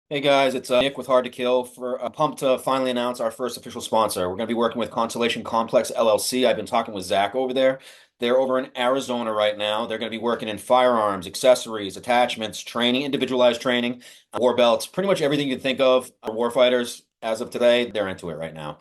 Hey guys, it's Nick with Hard to Kill. For pumped to finally announce our first official sponsor. We're going to be working with Constellation Complex LLC. I've been talking with Zach over there. They're over in Arizona right now. They're going to be working in firearms, accessories, attachments, training, individualized training, war belts, pretty much everything you can think of. Warfighters, as of today, they're into it right now.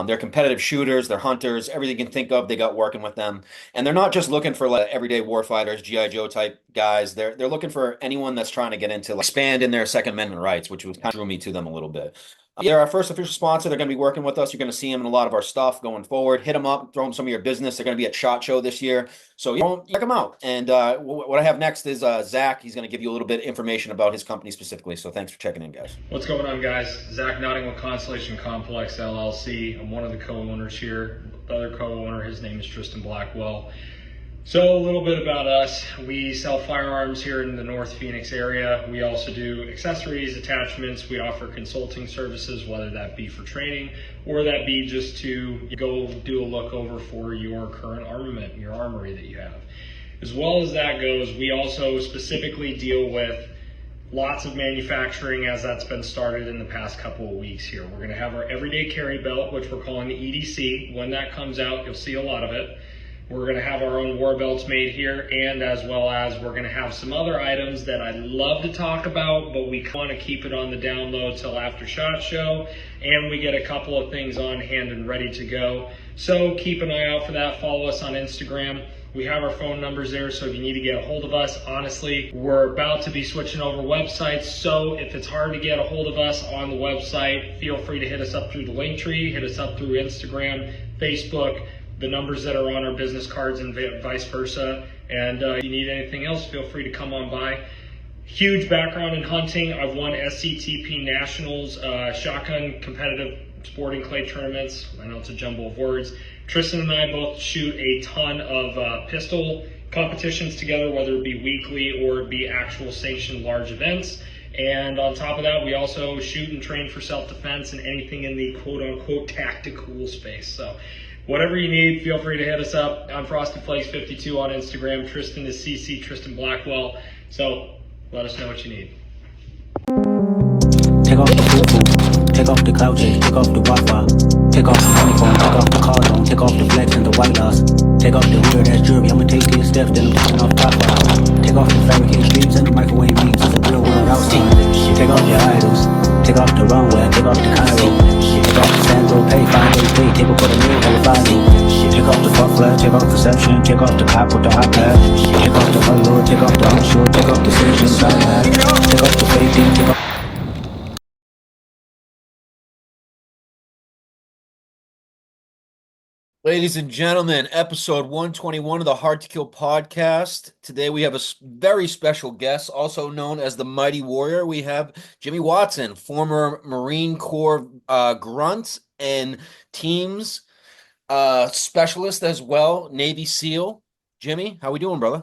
They're competitive shooters, they're hunters, everything you can think of, they got working with them. And they're not just looking for like everyday warfighters, GI Joe type guys. They're looking for anyone that's trying to get into like, expand in their Second Amendment rights, which was kind of drew me to them a little bit. They're our first official sponsor. They're going to be working with us. You're going to see them in a lot of our stuff going forward. Hit them up, throw them some of your business. They're going to be at SHOT Show this year, so check them out. And what I have next is Zach. He's going to give you a little bit of information about his company specifically. So thanks for checking in, guys. What's going on, guys? Zach Notting with Constellation Complex LLC. I'm one of the co-owners here. The other co-owner, his name is Tristan Blackwell. So a little bit about us. We sell firearms here in the North Phoenix area. We also do accessories, attachments. We offer consulting services, whether that be for training or that be just to go do a look over for your current armament, your armory that you have. As well as that goes, we also specifically deal with lots of manufacturing as that's been started in the past couple of weeks here. We're going to have our everyday carry belt, which we're calling the EDC. When that comes out, you'll see a lot of it. We're going to have our own war belts made here, and as well as we're going to have some other items that I'd love to talk about, but we want to keep it on the down low till after SHOT Show, and we get a couple of things on hand and ready to go. So keep an eye out for that. Follow us on Instagram. We have our phone numbers there, so if you need to get a hold of us, honestly, we're about to be switching over websites, so if it's hard to get a hold of us on the website, feel free to hit us up through the link tree, hit us up through Instagram, Facebook, the numbers that are on our business cards and vice versa. And if you need anything else, feel free to come on by. Huge background in hunting. I've won SCTP Nationals, shotgun competitive sporting clay tournaments. I know it's a jumble of words. Tristan and I both shoot a ton of pistol competitions together, whether it be weekly or it be actual sanctioned large events. And on top of that, we also shoot and train for self-defense and anything in the quote-unquote tactical space. So whatever you need, feel free to hit us up. I'm Frosted Flakes 52 on Instagram. Tristan is CC Tristan Blackwell. So let us know what you need. Take off the foo-foo, take off the cloud chase, take off the Wi-Fi, take off the uniform, take off the car zone, take off the flex and the white loss, take off the weird ass jewelry, I'ma take 10 steps, then I'm taking off top five. Take off the fabricated streams and the microwave beams, it's a real world outside. Take off your idols, take off the runway, take off the Cairo, take off the Sandro pay, 5 days pay, table for the meal, qualifying. Take off the fuck flag, take off perception, take off the cop with the iPad, take off the unload, take off the unsure, take off the station side, take off the fake team, take off. Ladies and gentlemen, episode 121 of the Hard to Kill podcast. Today we have a very special guest, also known as the Mighty Warrior. We have Jimmy Watson, former Marine Corps grunt and teams specialist as well, Navy SEAL. Jimmy, how we doing, brother?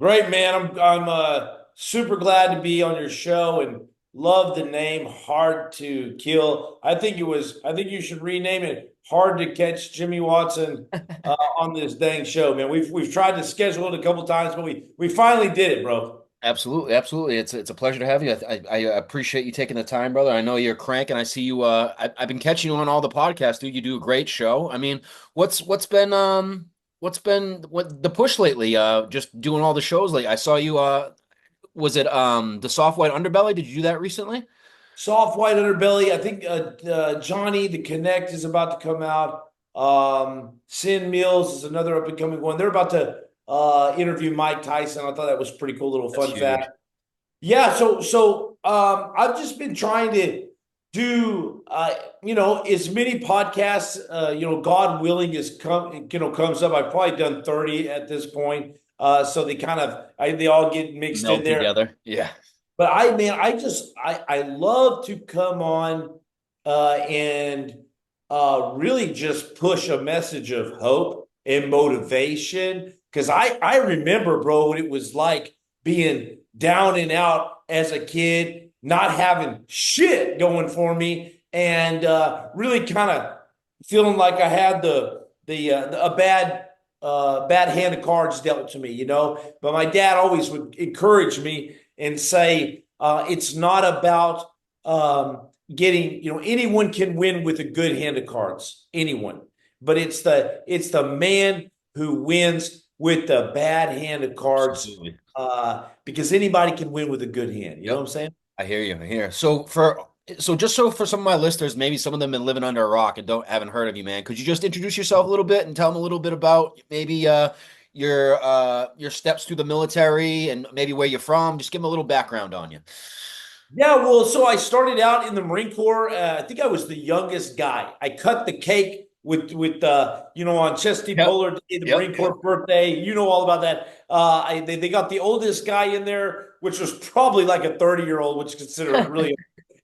Great, man. I'm super glad to be on your show and love the name Hard to Kill. I think you should rename it Hard to Catch Jimmy Watson on this dang show, man. We've tried to schedule it a couple times, but we finally did it, bro. Absolutely, absolutely. It's a pleasure to have you. I appreciate you taking the time, brother. I know you're cranking. I see you. I've been catching you on all the podcasts, dude. You do a great show. I mean, what's been what the push lately? Just doing all the shows lately. I saw you. Was it the soft white underbelly? Did you do that recently? Soft White Underbelly. I think Johnny the Connect is about to come out. Sin Mills is another up and coming one. They're about to interview Mike Tyson. I thought that was pretty cool little fun fact. Yeah, so I've just been trying to do as many podcasts God willing as comes up. I've probably done 30 at this point. So they all get mixed Meld in there together. Yeah. But I love to come on and really just push a message of hope and motivation. Because I remember, bro, what it was like being down and out as a kid, not having shit going for me, and really kind of feeling like I had a bad hand of cards dealt to me, But my dad always would encourage me and say, it's not about getting, anyone can win with a good hand of cards, anyone. But it's the man who wins with the bad hand of cards, Absolutely. because anybody can win with a good hand. You know what Yep. I'm saying? I hear you. I hear. So just for some of my listeners, maybe some of them been living under a rock and haven't heard of you, man. Could you just introduce yourself a little bit and tell them a little bit about maybe your steps through the military and maybe where you're from? Just give them a little background on you. Yeah, well, so I started out in the Marine Corps. I think I was the youngest guy. I cut the cake with on Chesty Yep. Puller Day, the Yep. Marine Corps birthday. You know all about that. They got the oldest guy in there, which was probably like a 30-year-old, which is considered really.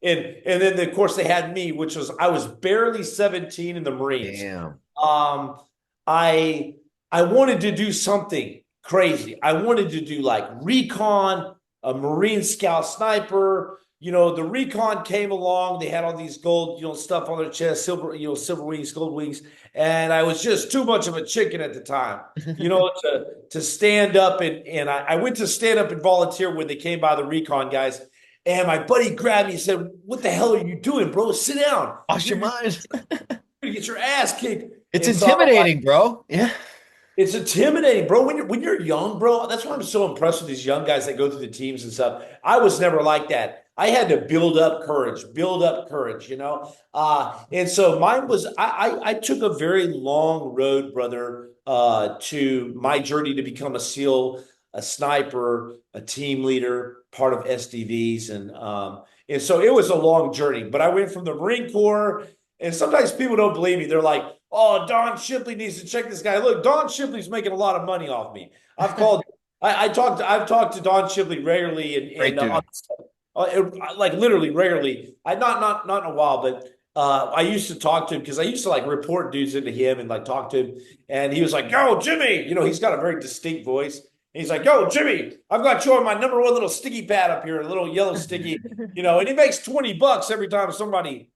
And then of course they had me, which was I was barely 17 in the Marines. Damn. Um, I I wanted to do something crazy. I wanted to do like recon, a Marine Scout sniper. The recon came along. They had all these gold, stuff on their chest, silver wings, gold wings, and I was just too much of a chicken at the time, to stand up and I went to stand up and volunteer when they came by the recon guys, and my buddy grabbed me and said, "What the hell are you doing, bro? Sit down. Lost your You're mind. gonna get your ass kicked." It's And so I was like, intimidating, bro. Yeah. it's intimidating, bro. When you're young, bro, that's why I'm so impressed with these young guys that go through the teams and stuff. I was never like that. I had to build up courage. And so mine was I took a very long road, brother, to my journey to become a SEAL, a sniper, a team leader, part of SDVs, and so it was a long journey. But I went from the Marine Corps, and sometimes people don't believe me. They're like, "Oh, Don Shipley needs to check this guy." Look, Don Shipley's making a lot of money off me. I've called, I've talked to Don Shipley regularly, Great dude. like literally regularly. I not in a while, but I used to talk to him because I used to like report dudes into him and like talk to him, and he was like, "Yo, Jimmy," he's got a very distinct voice. And he's like, "Yo, Jimmy, I've got you on my number one little sticky pad up here, a little yellow sticky, and he makes $20 every time somebody,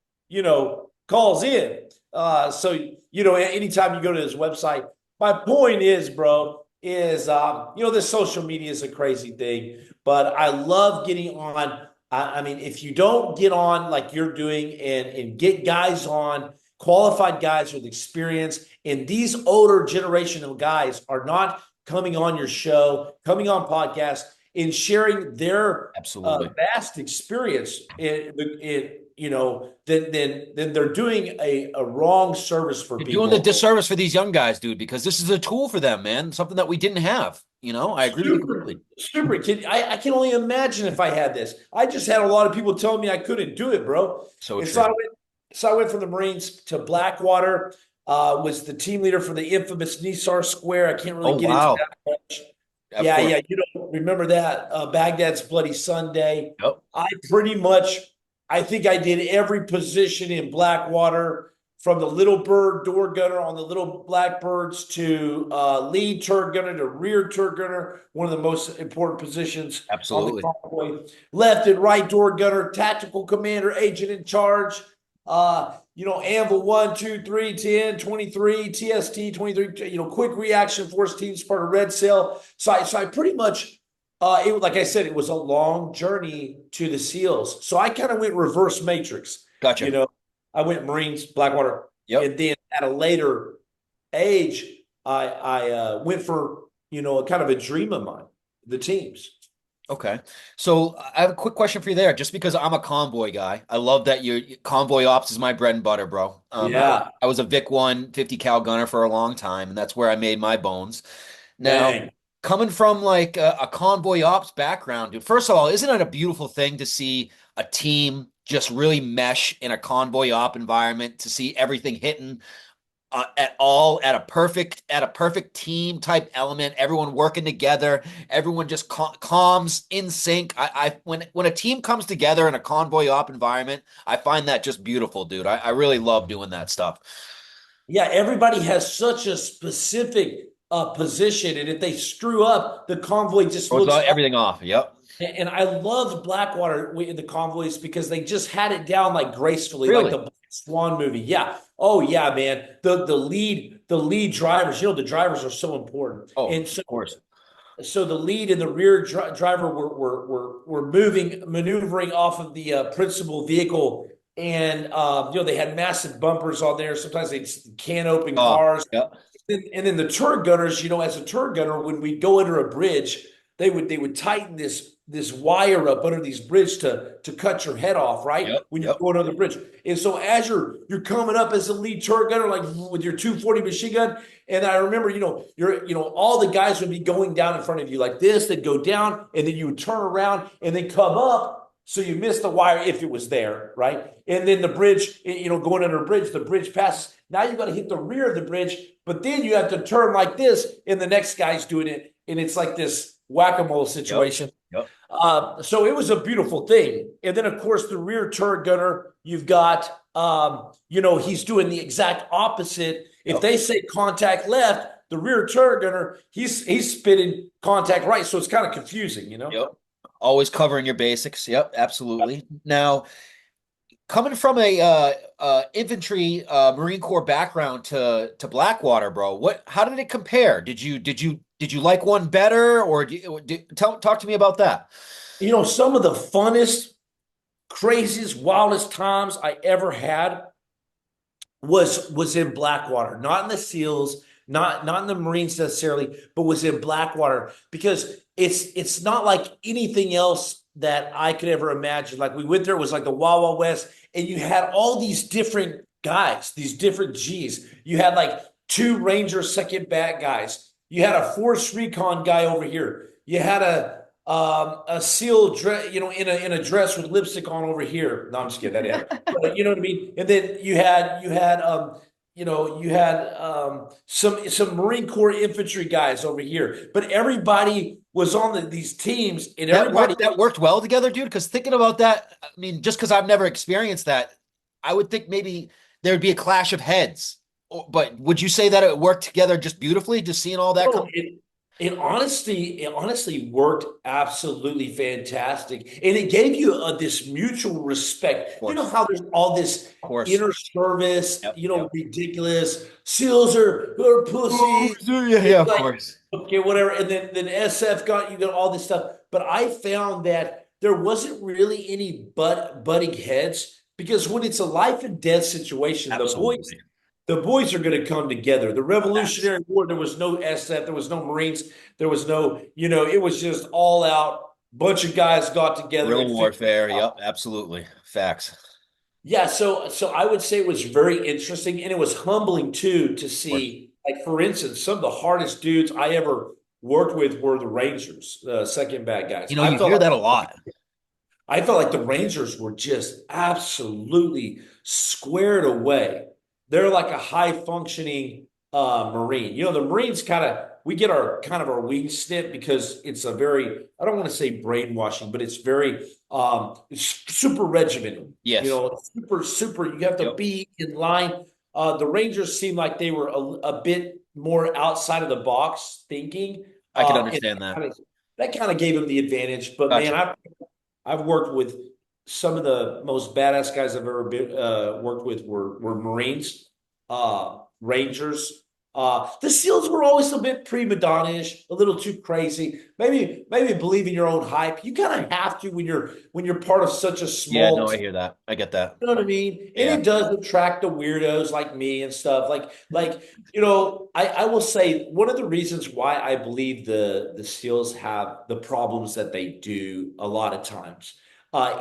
calls in. So anytime you go to his website, my point is, bro, is this social media is a crazy thing, but I love getting on. I mean, if you don't get on like you're doing and get guys on, qualified guys with experience, and these older generation of guys are not coming on your show, coming on podcasts, and sharing their Absolutely. vast experience then they're doing a wrong service for You're doing the people. disservice for these young guys, dude, because this is a tool for them, man. Something that we didn't have. I agree with you Super, completely. super kid. I can only imagine if I had this. I just had a lot of people telling me I couldn't do it, bro. So And true. so I went from the Marines to Blackwater. Was the team leader for the infamous Nisar Square. I can't really Oh, get into wow. that much. Of Yeah, course. yeah. You don't remember that Baghdad's Bloody Sunday. Yep. I pretty much, I think I did every position in Blackwater, from the little bird door gunner on the little blackbirds to lead turret gunner to rear turret gunner, one of the most important positions on the Absolutely. convoy. Left and right door gunner, tactical commander, agent in charge. Anvil 1, 2, 3, 10, 23, TST 23, quick reaction force teams, part of Red Sail. So I pretty much, like I said, it was a long journey to the SEALs. So I kind of went reverse matrix. Gotcha. I went Marines, Blackwater, Yep. and then at a later age, I went for a kind of a dream of mine, the teams. Okay. So I have a quick question for you there, just because I'm a convoy guy. I love that your convoy ops is my bread and butter, bro. Yeah, I was a Vic 1 50 cal gunner for a long time, and that's where I made my bones. Now, dang. coming from like a convoy ops background, dude, first of all, isn't it a beautiful thing to see a team just really mesh in a convoy op environment, to see everything hitting at a perfect team type element, everyone working together, everyone just calms in sync. When a team comes together in a convoy op environment, I find that just beautiful, dude. I really love doing that stuff. Yeah, everybody has such a specific position, and if they screw up, the convoy just Throws looks off. everything off. Yep. And I loved Blackwater in the convoys because they just had it down like gracefully, like Really? the Black Swan movie. Yeah. Oh yeah, man. The lead drivers. The drivers are so important. Oh, And of so course. so the lead and the rear driver were maneuvering off of the principal vehicle, and they had massive bumpers on there. Sometimes they can open Oh, cars, yeah, and then the turret gunners, as a turret gunner, when we go under a bridge, they would tighten this wire up under these bridge to cut your head off, right? yep, When you're yep, going under the bridge. And so as you're coming up as a lead turret gunner, like with your 240 machine gun, and I remember, all the guys would be going down in front of you like this, they'd go down, and then you would turn around and then come up. So you missed the wire if it was there, right? And then the bridge, going under a bridge, the bridge passes. Now you've got to hit the rear of the bridge, but then you have to turn like this, and the next guy's doing it, and it's like this whack-a-mole situation. yep, So it was a beautiful thing. And then, of course, the rear turret gunner, you've got, he's doing the exact opposite. If they say contact left, the rear turret gunner, he's spitting contact right. So it's kind of confusing. yep. Always covering your basics. Yep, absolutely. Now, coming from a infantry Marine Corps background to Blackwater, bro, how did it compare? Did you like one better, or talk to me about that? Some of the funnest, craziest, wildest times I ever had was in Blackwater, not in the SEALs, not in the Marines necessarily, but was in Blackwater, because it's not like anything else that I could ever imagine. Like, we went there, it was like the Wild Wild West, and you had all these different guys, these different G's. You had like two Ranger second bat guys. You had a Force Recon guy over here. You had a SEAL dress, in a dress with lipstick on over here. No, I'm just kidding. That but you know what I mean. And then you had some Marine Corps infantry guys over here. But everybody was on these teams, and everybody That worked well together, dude. Because thinking about that, I mean, just because I've never experienced that, I would think maybe there would be a clash of heads. But would you say that it worked together just beautifully? Just seeing all that come. It honestly worked absolutely fantastic, and it gave you this mutual respect. You know how there's all this Of course. inner service, Yep, yep. ridiculous SEALs are pussies. Yeah, of Like, course. okay, whatever. And then SF got all this stuff. But I found that there wasn't really any butting heads, because when it's a life and death situation, Absolutely. the boys are going to come together. The Revolutionary War, there was no SF, there was no Marines, there was no, it was just all out. Bunch of guys got together. Real warfare. Yep, absolutely. Facts. Yeah, so I would say it was very interesting, and it was humbling too to see, like, for instance, some of the hardest dudes I ever worked with were the Rangers, the second bad guys. You hear that a lot. I felt like the Rangers were just absolutely squared away. They're like a high functioning Marine. The Marines we get our wings snip, because it's a very, I don't want to say brainwashing, but it's very it's super regimented. Yes. Super. You have to be in line. The Rangers seemed like they were a bit more outside of the box thinking. I can understand that. That kind of gave them the advantage. But Gotcha. man, I've worked with some of the most badass guys I've ever worked with were Marines, Rangers. The SEALs were always a bit prima donna-ish, a little too crazy. Maybe believe in your own hype. You kind of have to when you're part of such a small. Yeah, no, I hear that. I get that. You know what I mean? Yeah. And it does attract the weirdos like me and stuff. I will say one of the reasons why I believe the SEALs have the problems that they do a lot of times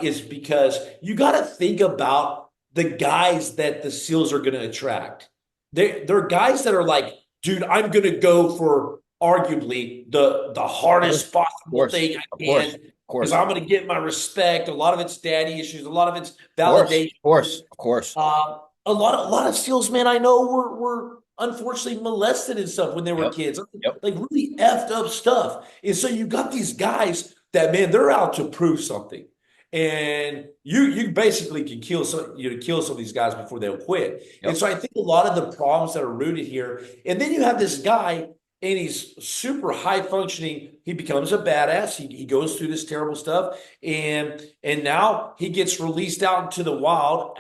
is because you got to think about the guys that the SEALs are going to attract. They're guys that are like, dude, I'm going to go for arguably the hardest possible thing I can. Because I'm going to get my respect. A lot of it's daddy issues. A lot of it's validation. Of course. A lot of SEALs, man, I know were unfortunately molested and stuff when they were kids. Like really effed up stuff. And so you got these guys that, man, they're out to prove something. And you basically can kill some of these guys before they'll quit. And so I think a lot of the problems that are rooted here. And then you have this guy, and he's super high functioning. He becomes a badass. He goes through this terrible stuff, and now he gets released out into the wild,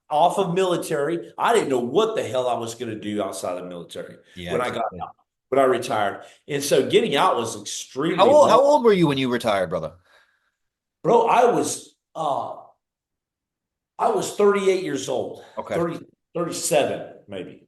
off of military. I didn't know what the hell I was going to do outside of the military when I got out. when I retired. And so getting out was How extremely old how long. old were you when you retired, brother? Bro, I was 38 years old, Okay. 30, 37 maybe.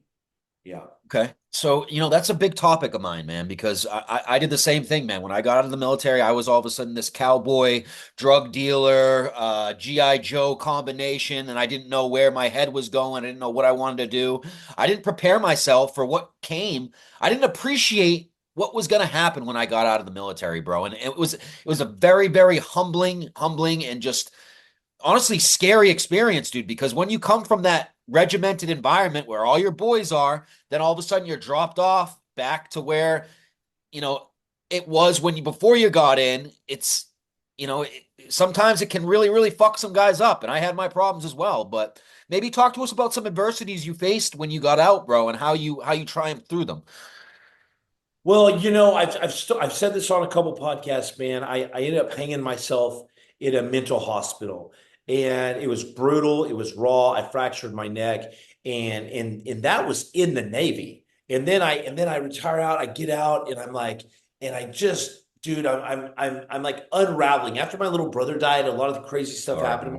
Yeah. Okay. So, that's a big topic of mine, man, because I did the same thing, man. When I got out of the military, I was all of a sudden this cowboy, drug dealer, G.I. Joe combination, and I didn't know where my head was going. I didn't know what I wanted to do. I didn't prepare myself for what came. I didn't appreciate what was going to happen when I got out of the military, bro. And it was a very, very humbling and just honestly scary experience, dude, because when you come from that regimented environment where all your boys are, then all of a sudden you're dropped off back to where, you know, it was when you before you got in. It's, sometimes it can really, really fuck some guys up. And I had my problems as well. But maybe talk to us about some adversities you faced when you got out, bro, and how you triumphed through them. Well, I've said this on a couple podcasts, man. I ended up hanging myself in a mental hospital, and it was brutal. It was raw. I fractured my neck, and that was in the Navy. And then I retire out. I get out, and I'm like, and I just, dude, I'm like unraveling. After my little brother died, a lot of the crazy stuff Sorry, happened to me.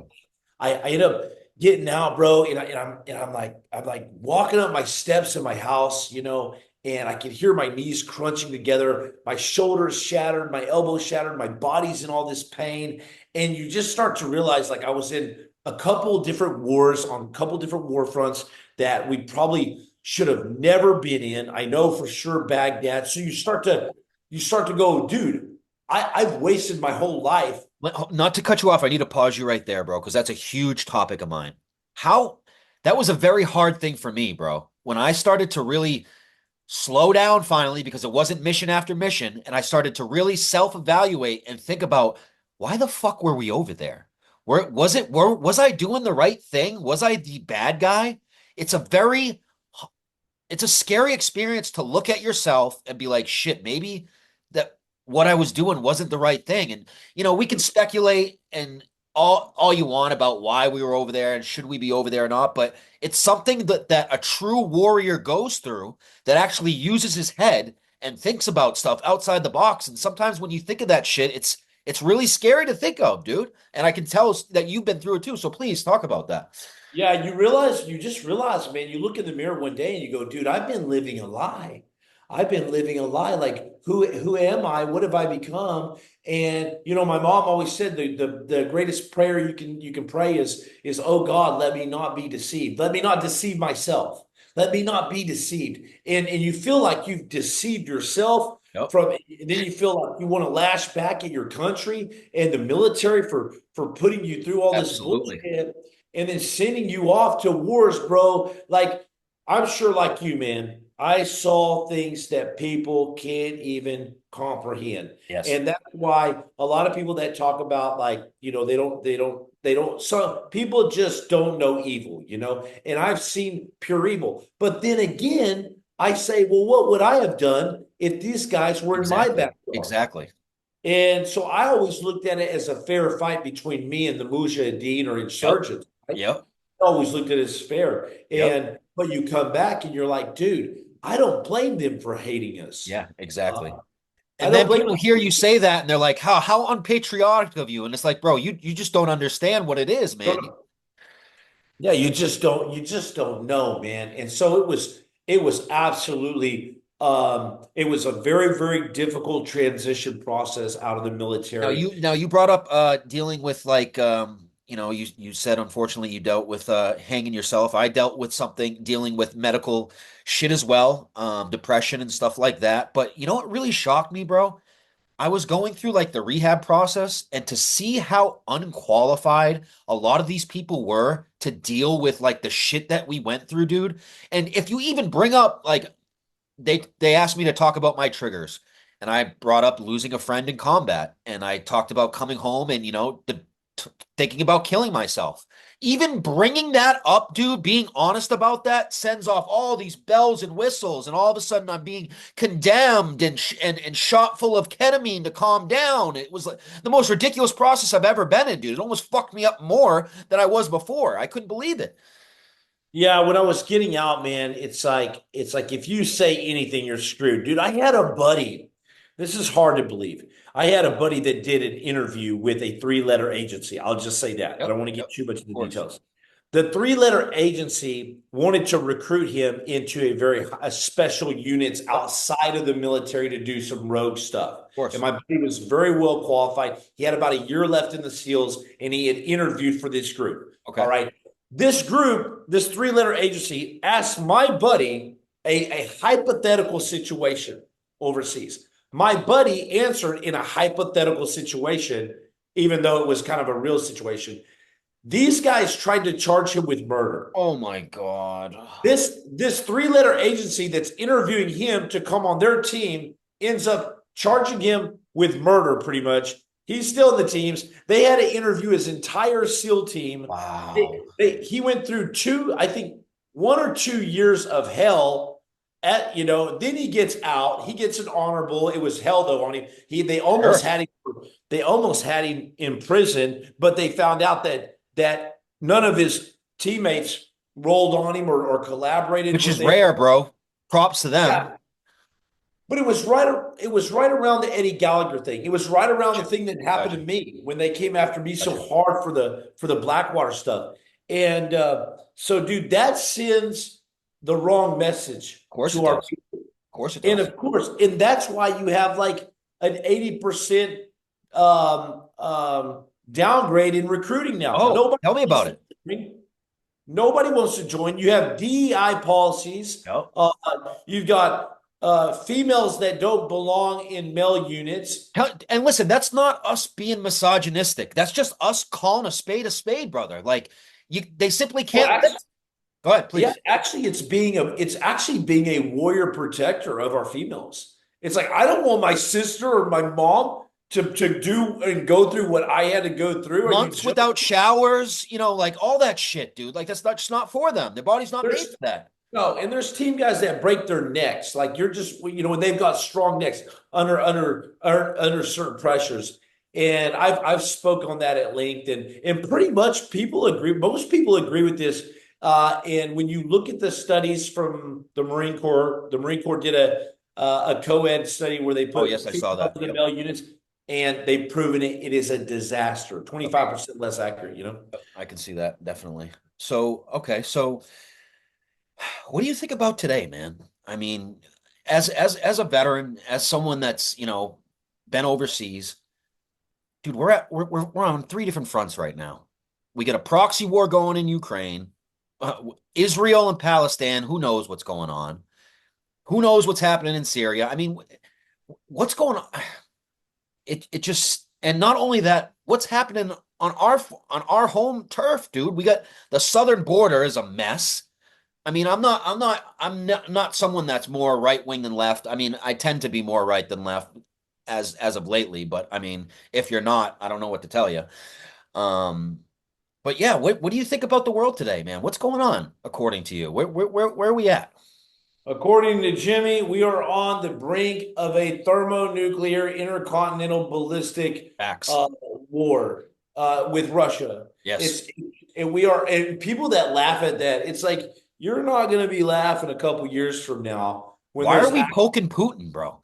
bro. I end up getting out, bro, and I'm like walking up my steps in my house, and I can hear my knees crunching together, my shoulders shattered, my elbows shattered, my body's in all this pain, and you just start to realize like I was in a couple different wars on a couple different war fronts that we probably should have never been in. I know for sure Baghdad. So you start to go, dude, I've wasted my whole life. Not to cut you off, I need to pause you right there, bro, because that's a huge topic of mine. How that was a very hard thing for me, bro. When I started to really slow down finally, because it wasn't mission after mission, and I started to really self-evaluate and think about why the fuck were we over there? Was I doing the right thing? Was I the bad guy? It's a very it's a scary experience to look at yourself and be like, shit, maybe that what I was doing wasn't the right thing. And we can speculate and all you want about why we were over there and should we be over there or not, but it's something that a true warrior goes through that actually uses his head and thinks about stuff outside the box. And sometimes when you think of that shit, it's really scary to think of, dude. And I can tell that you've been through it too. So please talk about that. Yeah, you just realize, man, you look in the mirror one day and you go, dude, I've been living a lie. I've been living a lie. Like, who am I? What have I become? And my mom always said the greatest prayer you can pray is, oh God, let me not be deceived. Let me not deceive myself. Let me not be deceived. And you feel like you've deceived yourself Yep. and then you feel like you want to lash back at your country and the military for putting you through all this Absolutely. bullshit and then sending you off to wars, bro. Like, I'm sure, like you, man, I saw things that people can't even comprehend. Yes. And that's why a lot of people that talk about, like, they don't, so people just don't know evil. And I've seen pure evil. But then again, I say, well, what would I have done if these guys were in my Exactly. backyard? Exactly. And so I always looked at it as a fair fight between me and the Mujahideen or Yep. insurgents. Right? Yep. I always looked at it as fair. Yep. But you come back and you're like, dude, I don't blame them for hating us. Yeah, exactly. Uh, I And don't then blame people them. hear you say that and they're like, how unpatriotic of you. And it's like, bro, you just don't understand what it is, man. Yeah, you just don't know, man. And so it was absolutely it was a very, very difficult transition process out of the military. Now you brought up dealing with like you said unfortunately you dealt with hanging yourself. I dealt with something dealing with medical shit as well, depression and stuff like that. But you know what really shocked me, bro? I was going through like the rehab process and to see how unqualified a lot of these people were to deal with like the shit that we went through, dude. And if you even bring up like they asked me to talk about my triggers and I brought up losing a friend in combat and I talked about coming home and thinking about killing myself. Even bringing that up, dude, being honest about that sends off all these bells and whistles, and all of a sudden I'm being condemned and shot full of ketamine to calm down. It was like the most ridiculous process I've ever been in, dude. It almost fucked me up more than I was before. I couldn't believe it. Yeah, when I was getting out, man, it's like if you say anything, you're screwed. Dude, I had a buddy. This is hard to believe. I had a buddy that did an interview with a three-letter agency. I'll just say that. I Yep, don't want to yep, get too much of into the course. details. The three-letter agency wanted to recruit him into a special units Yep, outside of the military to do some rogue stuff. of And course. my buddy was very well qualified. He had about a year left in the SEALs, and he had interviewed for this group. All Okay. right. This group, this three-letter agency, asked my buddy a hypothetical situation overseas. My buddy answered in a hypothetical situation, even though it was kind of a real situation. These guys tried to charge him with murder. Oh my God. This three-letter agency that's interviewing him to come on their team ends up charging him with murder, pretty much. He's still in the teams. They had to interview his entire SEAL team. Wow. He went through I think 1 or 2 years of hell then he gets out. He gets an honorable. It was hell though on him. Sure. They almost had him in prison, but they found out that none of his teammates rolled on him or collaborated Which with is him. rare, bro. Props to them. Yeah. But it was right around the Eddie Gallagher thing. It was right around the thing that happened to me when they came after me so Gotcha. hard for the Blackwater stuff. And so, dude, that sends the wrong message Of course to it our does. people. Of course it And does. of course, and that's why you have like an 80% downgrade in recruiting now. Oh, tell me about it. Nobody wants to join. You have DEI policies. Yep. You've got females that don't belong in male units. And listen, that's not us being misogynistic. That's just us calling a spade, brother. Like they simply Well, can't. Go ahead, yeah, please. actually, it's actually being a warrior protector of our females. It's like I don't want my sister or my mom to do and go through what I had to go through. Are you Months joking? without showers, like all that shit, dude. Like that's not just not for them. Their body's not made There's for that. no, and there's team guys that break their necks. Like you're just when they've got strong necks under certain pressures. And I've spoke on that at length, and pretty much people agree. Most people agree with this. And when you look at the studies from the Marine Corps did a co-ed study where they Oh, put yes, I saw females that. in the Yep. male units, and they've proven it is a disaster. 25% less accurate. I can see that definitely. So, okay, so what do you think about today, man? I mean, as a veteran, as someone that's, been overseas, dude, we're on three different fronts right now. We got a proxy war going in Ukraine, Israel and Palestine, who knows what's going on? Who knows what's happening in Syria? I mean, what's going on? It just, and not only that, what's happening on our home turf, dude? We got the southern border is a mess. I mean, I'm not someone that's more right wing than left. I mean, I tend to be more right than left as of lately, but I mean, if you're not, I don't know what to tell you. Um, but yeah, what do you think about the world today, man? What's going on according to you? Where are we at? According to Jimmy, we are on the brink of a thermonuclear intercontinental ballistic Facts. war with Russia. Yes. And people that laugh at that, it's like you're not going to be laughing a couple years from now when Why there's are we poking Putin, bro?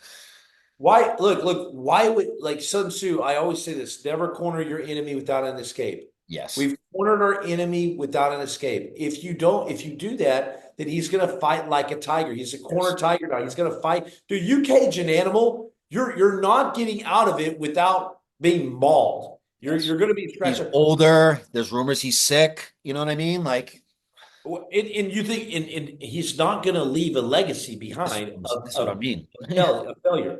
why look why would like Sun Tzu? I always say this: never corner your enemy without an escape. Yes. We've cornered our enemy without an escape. If you do that, then he's going to fight like a tiger. He's a corner tiger now. He's going to fight. Dude, you cage an animal, you're not getting out of it without being mauled. You're going to be He's scratching. older. There's rumors he's sick. You know what I mean? Like, And you think and he's not going to leave a legacy behind that's what I mean. a failure.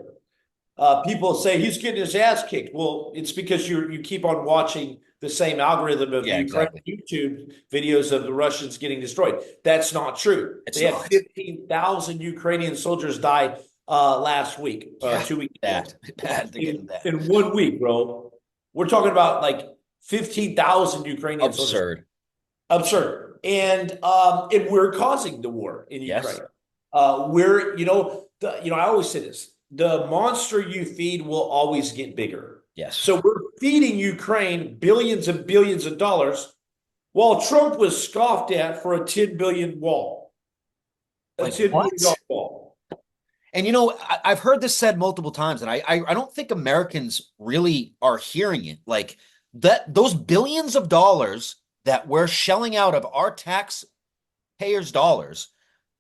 People say he's getting his ass kicked. Well, it's because you keep on watching the same algorithm of Ukraine YouTube videos of the Russians getting destroyed. That's not true. They had 15,000 Ukrainian soldiers die last week, 2 weeks ago. Bad. In 1 week, bro. We're talking about like 15,000 Ukrainian soldiers. Absurd. And we're causing the war in Ukraine. I always say this. The monster you feed will always get bigger. Yes. So we're feeding Ukraine billions and billions of dollars, while Trump was scoffed at for a 10 billion wall, a Like 10 billion what? dollar wall. And I've heard this said multiple times, and I don't think Americans really are hearing it. Like that those billions of dollars that we're shelling out of our taxpayers' dollars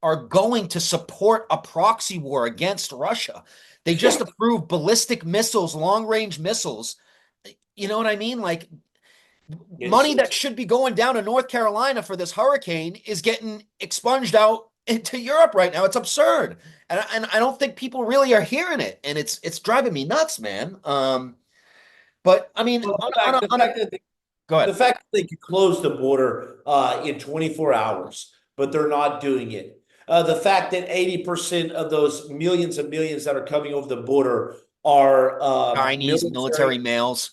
are going to support a proxy war against Russia. They just approved ballistic missiles, long-range missiles. You know what I mean? Like money that It's should be going down to North Carolina for this hurricane is getting expunged out into Europe right now. It's absurd. And I don't think people really are hearing it. And it's driving me nuts, man. But I mean, well, the on a fact that go the ahead. fact that they could close the border in 24 hours, but they're not doing it. The fact that 80% of those millions and millions that are coming over the border are Chinese military military males.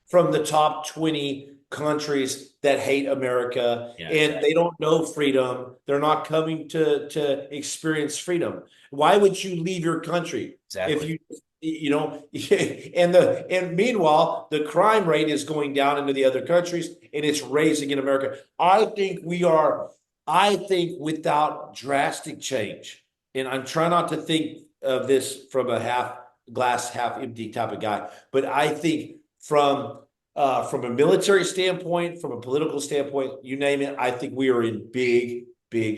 from the top 20 countries that hate America, Yeah, and exactly. they don't know freedom. They're not coming to experience freedom. Why would you leave your country if Exactly. you know and meanwhile the crime rate is going down into the other countries and it's raising in America. I think without drastic change, and I'm trying not to think of this from a half glass half empty type of guy, but I think from a military standpoint, from a political standpoint, you name it, I think we are in big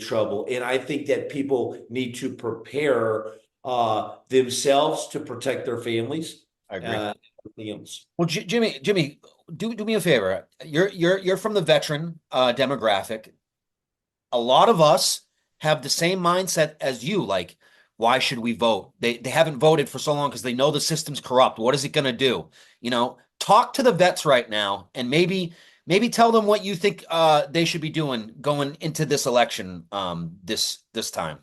trouble. And I think that people need to prepare themselves to protect their families. I agree. Everything else. Well, Jimmy, do me a favor. You're from the veteran demographic. A lot of us have the same mindset as you. Like, why should we vote? They haven't voted for so long because they know the system's corrupt. What is it going to do? Talk to the vets right now and maybe tell them what you think they should be doing going into this election this time.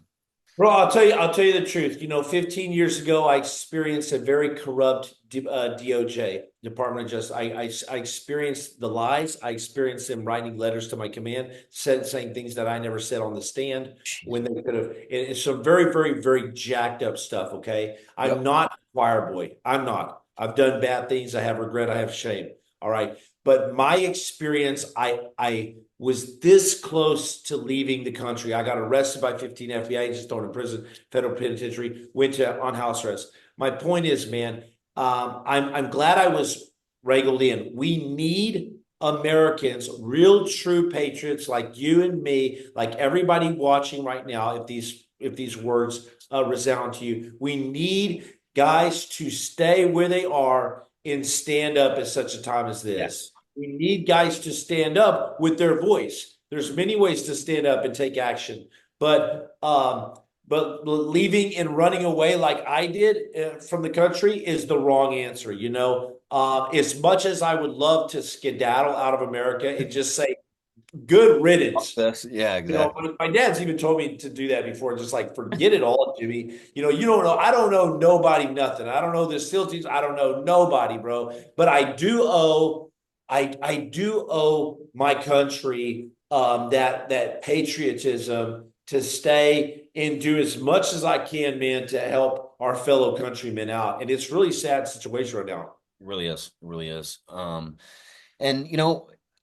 Bro, I'll tell you the truth. 15 years ago, I experienced a very corrupt DOJ, Department of Justice. I experienced the lies. I experienced them writing letters to my command, saying things that I never said on the stand when they could have. It's some very jacked up stuff. Okay, I'm Yep. not a choir boy. I'm not. I've done bad things. I have regret. I have shame. All right, but my experience, I was this close to leaving the country. I got arrested by 15 FBI agents, thrown in prison, federal penitentiary, went to on house arrest. My point is, man, I'm glad I was wrangled in. We need Americans, real true patriots like you and me, like everybody watching right now. If these words resound to you, we need guys to stay where they are and stand up at such a time as Yes. this. We need guys to stand up with their voice. There's many ways to stand up and take action, but leaving and running away like I did from the country is the wrong answer. As much as I would love to skedaddle out of America and just say good riddance. Yeah, exactly. My dad's even told me to do that before, just like forget it all, Jimmy. You don't know. I don't know nobody, nothing. I don't know the SEAL teams. I don't know nobody, bro. But I do owe my country that patriotism to stay and do as much as I can, man, to help our fellow countrymen out. And it's really sad situation right now. It really is. It really is. And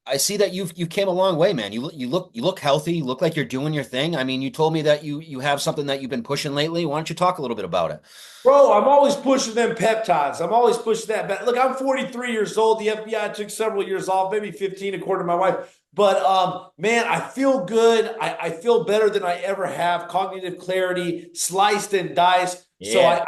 I see that you came a long way, man. You look healthy. You look like you're doing your thing. I mean, you told me that you have something that you've been pushing lately. Why don't you talk a little bit about it? Bro, I'm always pushing them peptides. I'm always pushing that. But look, I'm 43 years old. The FBI took several years off, maybe 15, according to my wife. But man, I feel good. I feel better than I ever have. Cognitive clarity, sliced and diced. So Yeah.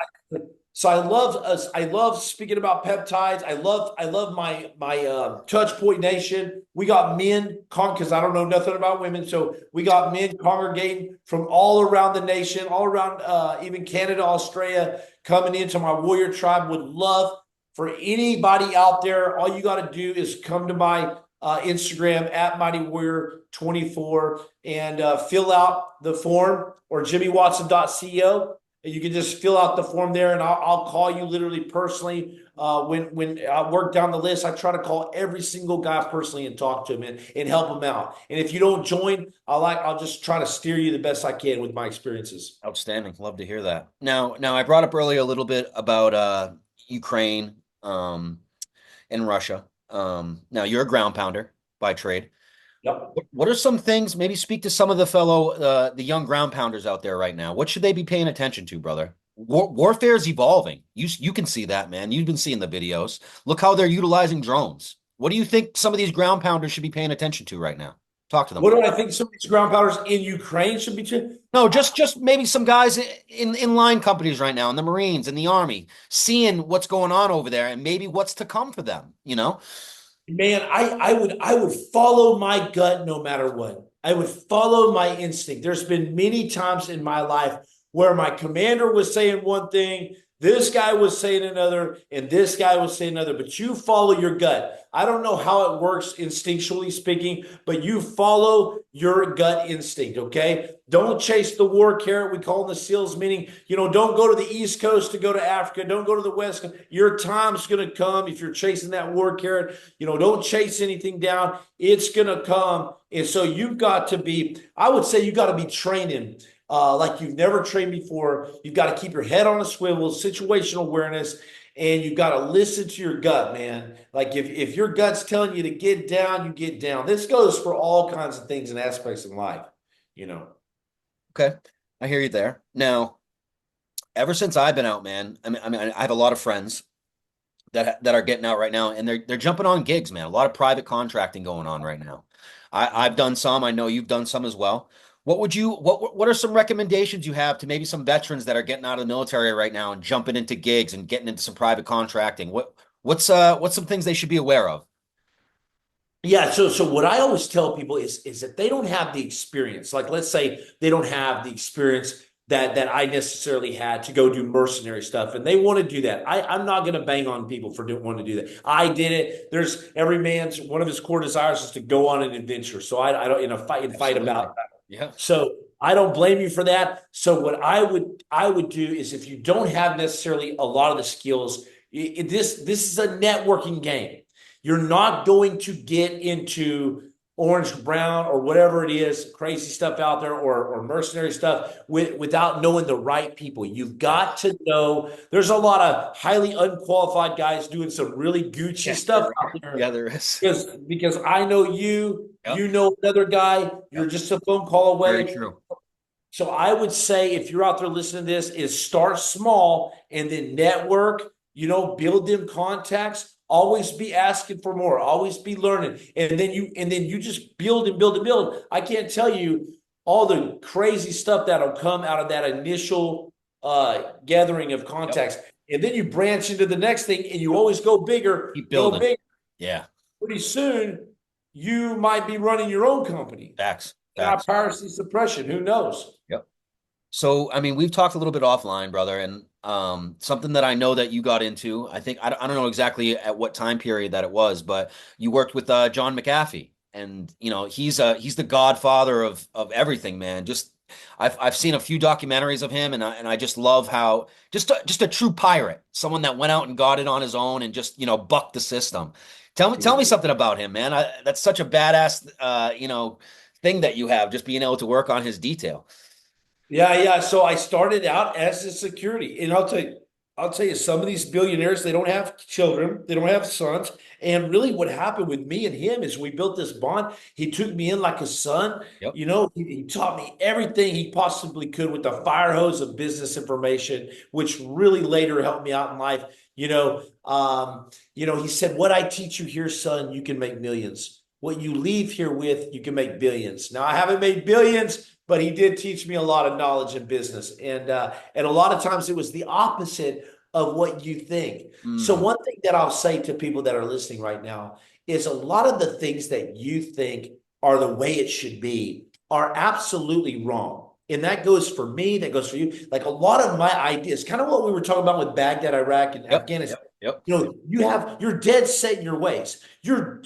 I love speaking about peptides. I love my touch point nation. We got men because I don't know nothing about women, so we got men congregating from all around the nation, all around even Canada, Australia, coming into my warrior tribe. Would love for anybody out there. All you got to do is come to my Instagram at Mighty Warrior 24 and fill out the form or jimmywatson.co. You can just fill out the form there, and I'll call you literally personally. When I work down the list, I try to call every single guy personally and talk to him and help him out. And if you don't join, I'll just try to steer you the best I can with my experiences. Outstanding. Love to hear that. Now I brought up earlier a little bit about Ukraine and Russia. Now you're a ground pounder by trade. Yep. What are some things, maybe speak to some of the fellow, the young ground pounders out there right now. What should they be paying attention to, brother? Warfare is evolving. You can see that, man. You've been seeing the videos. Look how they're utilizing drones. What do you think some of these ground pounders should be paying attention to right now? Talk to them. What do I think some of these ground powders in Ukraine should be? No, just maybe some guys in line companies right now, in the Marines, in the Army, seeing what's going on over there and maybe what's to come for them, you know? Man, I would follow my gut no matter what. I would follow my instinct. There's been many times in my life where my commander was saying one thing, this guy was saying another, and this guy was saying another, but you follow your gut. I don't know how it works instinctually speaking, but you follow your gut instinct, okay? Don't chase the war carrot. We call them the SEALs, meaning, don't go to the East Coast to go to Africa. Don't go to the West Coast. Your time's going to come if you're chasing that war carrot. Don't chase anything down. It's going to come. And so you've got to be, I would say you got to be training like you've never trained before. You've got to keep your head on a swivel, situational awareness, and you've got to listen to your gut, man. Like if your gut's telling you to get down, you get down. This goes for all kinds of things and aspects in life, you know. Okay. I hear you there. Now, ever since I've been out, man, I have a lot of friends that are getting out right now, and they're jumping on gigs, man. A lot of private contracting going on right now. I've done some. I know you've done some as well. What are some recommendations you have to maybe some veterans that are getting out of the military right now and jumping into gigs and getting into some private contracting? What's some things they should be aware of? Yeah, so what I always tell people is that they don't have the experience. Like let's say they don't have the experience that I necessarily had to go do mercenary stuff, and they want to do that. I'm not going to bang on people for wanting to do that. I did it. There's every man's one of his core desires is to go on an adventure. So I don't fight Absolutely. about that. Yeah. So I don't blame you for that. So what I would do is if you don't have necessarily a lot of the skills, this is a networking game. You're not going to get into orange, brown, or whatever it is, crazy stuff out there, or mercenary stuff without knowing the right people. You've got to know there's a lot of highly unqualified guys doing some really Gucci stuff out there. Yeah, there is. Because I know you, Yep. you know another guy, you're Yep. just a phone call Very away. true. So I would say if you're out there listening to this, is start small and then network, build them contacts. Always be asking for more, always be learning. And then you just build and build and build. I can't tell you all the crazy stuff that'll come out of that initial gathering of contacts. Yep. And then you branch into the next thing and you always go bigger, Keep building. go bigger. Yeah. Pretty soon you might be running your own company. Facts. Not piracy suppression. Who knows? Yep. So, we've talked a little bit offline, brother, and something that I know that you got into, I think, I don't know exactly at what time period that it was, but you worked with John McAfee, and, he's the godfather of everything, man. Just, I've seen a few documentaries of him, and I just love how, just a true pirate, someone that went out and got it on his own and just, bucked the system. Tell me something about him, man. That's such a badass, thing that you have, just being able to work on his detail. Yeah. So I started out as a security, and I'll tell you, some of these billionaires, they don't have children, they don't have sons. And really what happened with me and him is we built this bond. He took me in like a son. Yep. He taught me everything he possibly could with the fire hose of business information, which really later helped me out in life. He said, what I teach you here, son, you can make millions. What you leave here with, you can make billions. Now, I haven't made billions, but he did teach me a lot of knowledge in business. And a lot of times it was the opposite of what you think. So one thing that I'll say to people that are listening right now is a lot of the things that you think are the way it should be are absolutely wrong. And that goes for me, that goes for you. Like a lot of my ideas, kind of what we were talking about with Baghdad, Iraq, and Afghanistan. Yep. You're dead set in your ways. You're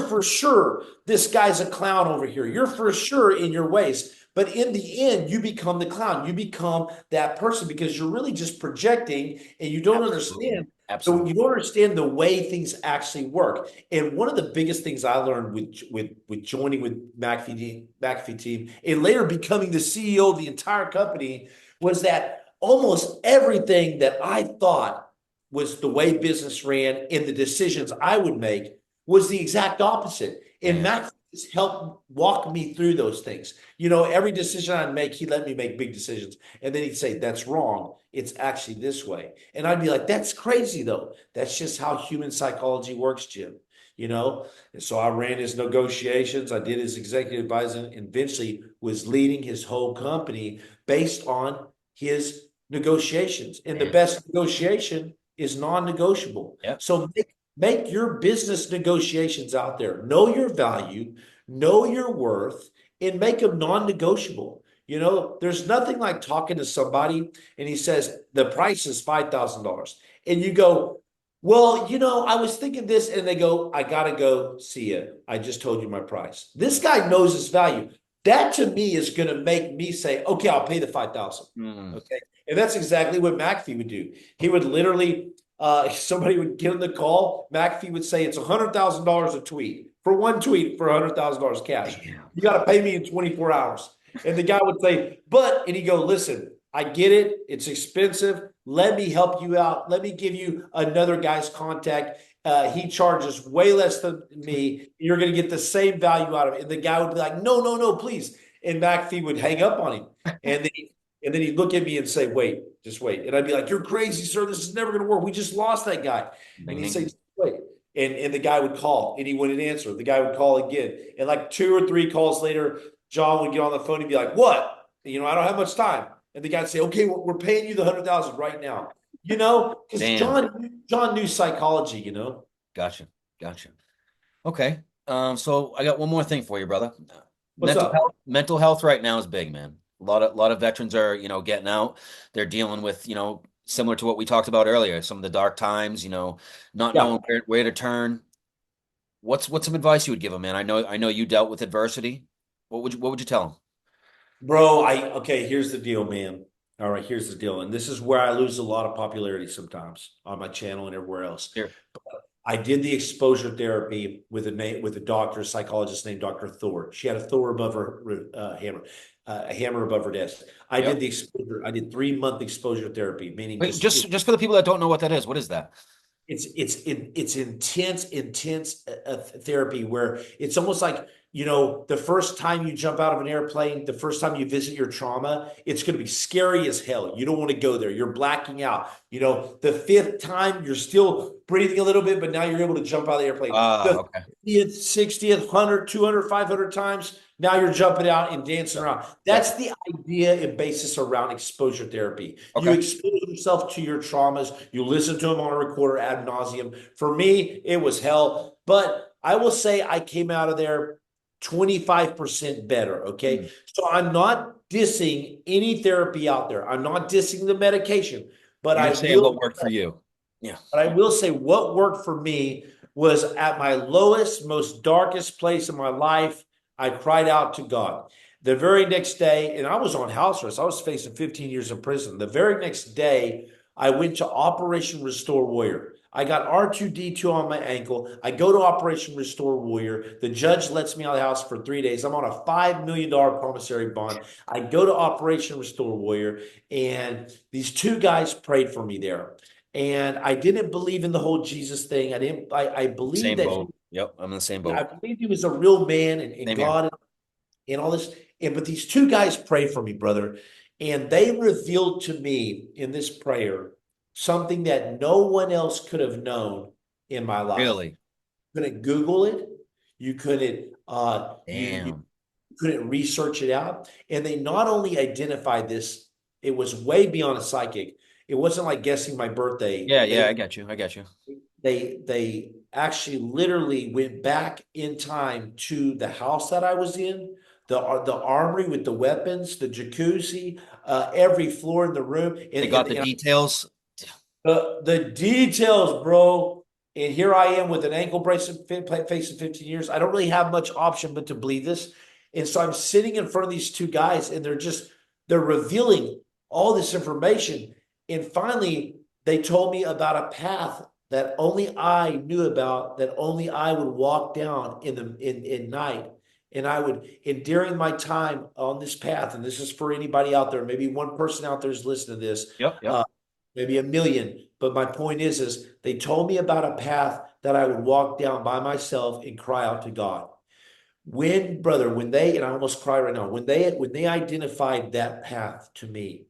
for sure this guy's a clown over here. You're for sure in your ways. But in the end, you become the clown. You become that person because you're really just projecting and you don't understand. Absolutely. So you don't understand the way things actually work. And one of the biggest things I learned with joining with McAfee team and later becoming the CEO of the entire company was that almost everything that I thought was the way business ran and the decisions I would make was the exact opposite. And McAfee just help walk me through those things. You know, every decision I make, he let me make big decisions. And then he'd say, that's wrong. It's actually this way. And I'd be like, that's crazy though. That's just how human psychology works, Jim. You know, and so I ran his negotiations. I did his executive advising, and eventually was leading his whole company based on his negotiations. And the Man. best negotiation is non-negotiable. Yep. So make your business negotiations out there. Know your value, know your worth, and make them non-negotiable. You know, there's nothing like talking to somebody and he says the price is $5,000, and you go, well, you know, I was thinking this, and they go, I gotta go see it. I just told you my price. This guy knows his value. That to me is going to make me say, okay, I'll pay the 5,000. Okay. And that's exactly what McAfee would do. He would literally, somebody would get on the call. McAfee would say, it's $100,000 a tweet, for one tweet, for $100,000 cash. Damn. You got to pay me in 24 hours. And the guy would say, and he'd go, listen, I get it. It's expensive. Let me help you out. Let me give you another guy's contact. He charges way less than me. You're going to get the same value out of it. And the guy would be like, no, no, no, please. And McAfee would hang up on him. And then he'd look at me and say, wait, just wait. And I'd be like, you're crazy, sir. This is never going to work. We just lost that guy. And he'd say, wait. And the guy would call and he wouldn't answer. The guy would call again. And like 2 or 3 calls later, John would get on the phone and be like, what? You know, I don't have much time. And the guy would say, okay, we're paying you the 100,000 right now. You know, because John knew psychology, you know. Gotcha. Okay. So I got one more thing for you, brother. What's up? Mental health right now is big, man. A lot of veterans are, getting out. They're dealing with, similar to what we talked about earlier, some of the dark times, not knowing where to turn. What's some advice you would give them, man? I know you dealt with adversity. What would you tell them? Bro, here's the deal, man. All right, here's the deal. And this is where I lose a lot of popularity sometimes on my channel and everywhere else. Here. I did the exposure therapy with a doctor, a psychologist named Dr. Thor. She had a Thor above her hammer, a hammer above her desk. I did the exposure. I did 3-month exposure therapy, meaning just for the people that don't know what that is. What is that? It's intense therapy where it's almost like, the first time you jump out of an airplane, the first time you visit your trauma, it's going to be scary as hell. You don't want to go there. You're blacking out. The 5th time you're still breathing a little bit, but now you're able to jump out of the airplane. The 50th, 60th, 100, 200, 500 times, now you're jumping out and dancing around. That's the idea and basis around exposure therapy. You expose yourself to your traumas. You listen to them on a recorder ad nauseum. For me, it was hell. But I will say I came out of there 25% better. Okay. So I'm not dissing any therapy out there. I'm not dissing the medication, but You're saying what worked for you. Yeah. But I will say what worked for me was at my lowest, most darkest place in my life. I cried out to God. The very next day, and I was on house arrest. I was facing 15 years in prison. The very next day, I went to Operation Restore Warrior. I got R2D2 on my ankle. I go to Operation Restore Warrior. The judge lets me out of the house for 3 days. I'm on a $5 million promissory bond. I go to Operation Restore Warrior, and these 2 guys prayed for me there. And I didn't believe in the whole Jesus thing. I believed same that. Boat. Yep, I'm in the same boat. I believed he was a real man and God and all this. But these 2 guys prayed for me, brother. And they revealed to me in this prayer something that no one else could have known in my life. Really? You couldn't Google it. You couldn't you couldn't research it out. And they not only identified this, it was way beyond a psychic. It wasn't like guessing my birthday. Yeah, I got you. They actually literally went back in time to the house that I was in, the armory with the weapons, the jacuzzi, every floor in the room. They got the details. The details, bro. And here I am with an ankle bracelet facing 15 years. I don't really have much option but to believe this. And so I'm sitting in front of these 2 guys, and they're revealing all this information. And finally, they told me about a path that only I knew about, that only I would walk down in night. And during my time on this path, and this is for anybody out there, maybe one person out there is listening to this. Yep. Maybe a million. But my point is they told me about a path that I would walk down by myself and cry out to God. when they, and I almost cry right now, when they identified that path to me,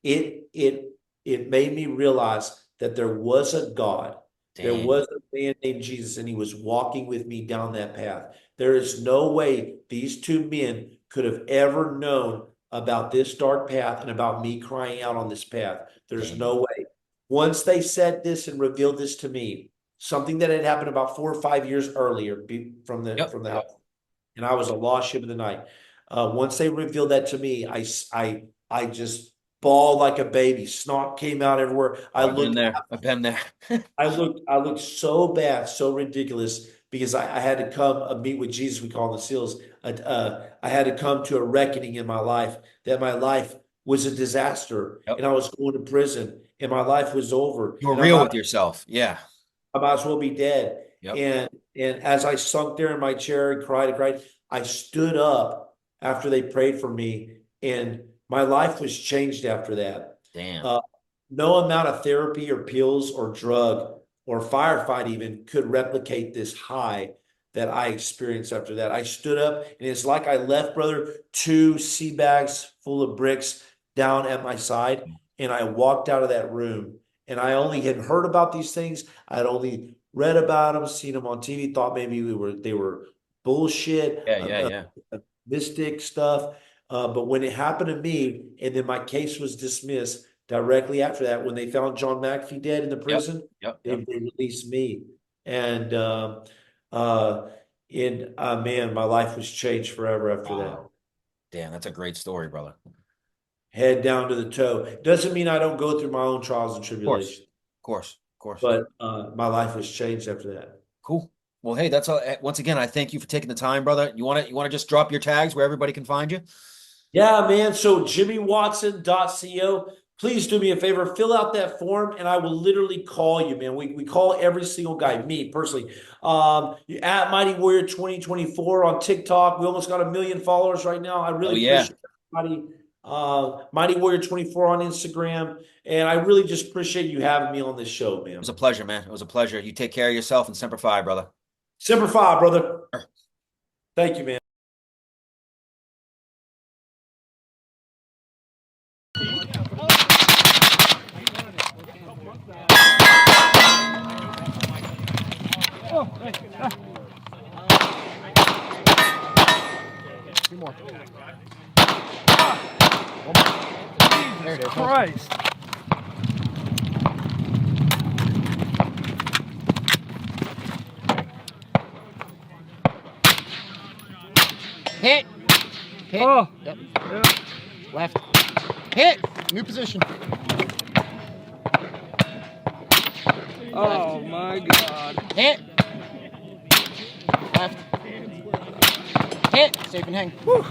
it it it made me realize that there was a God. There Damn. was a man named Jesus, and he was walking with me down that path. There is no way these two men could have ever known about this dark path and about me crying out on this path. There's Damn. no way. Once they said this and revealed this to me, something that had happened about 4 or 5 years earlier from the Yep. house, and I was a lost ship of the night. Once they revealed that to me, I just bawled like a baby. Snot came out everywhere. Oh, I've been there. I've been there. I looked so bad, so ridiculous because I had to come meet with Jesus. We call him the seals. I had to come to a reckoning in my life that my life was a disaster, and Yep. I was going to prison, and my life was over, You were and real with yourself. Yeah. I might as well be dead. Yep. And as I sunk there in my chair and cried, I stood up after they prayed for me, and my life was changed after that. Damn. Uh, no amount of therapy or pills or drug or firefight even could replicate this high that I experienced after that. I stood up, and it's like I left, brother, 2 sea bags full of bricks down at my side, and I walked out of that room. And I only had heard about these things. I had only read about them, seen them on TV, thought maybe they were bullshit, Yeah. Yeah. Yeah. mystic stuff. But when it happened to me, and then my case was dismissed directly after that, when they found John McAfee dead in the Yep. prison, Yep. they, Yep. they released me. And man, my life was changed forever after that. Wow. Damn, that's a great story, brother. Of Head down to the toe. Doesn't mean I don't go through my own trials and course. tribulations, Of course. Of course. but my life was changed after that. Cool. Well, hey, that's all. Once again, I thank you for taking the time, brother. You want to just drop your tags where everybody can find you? Yeah, man. So jimmywatson.co. Please do me a favor, fill out that form, and I will literally call you, man. We call every single guy, me personally. At Mighty Warrior 2024 on TikTok. We almost got 1 million followers right now. I Oh really yeah. appreciate everybody. Mighty Warrior 24 on Instagram. And I really just appreciate you having me on this show, It man. was a pleasure, man. It was a pleasure. You take care of yourself and Semper Fi, brother. Semper Fi, brother. Thank you, man. There it is. Christ. Hit. Hit. Oh. Yep. Yeah. Left. Hit. New position. Oh my God. Hit. Left. Hit. Safe and hang. Whew.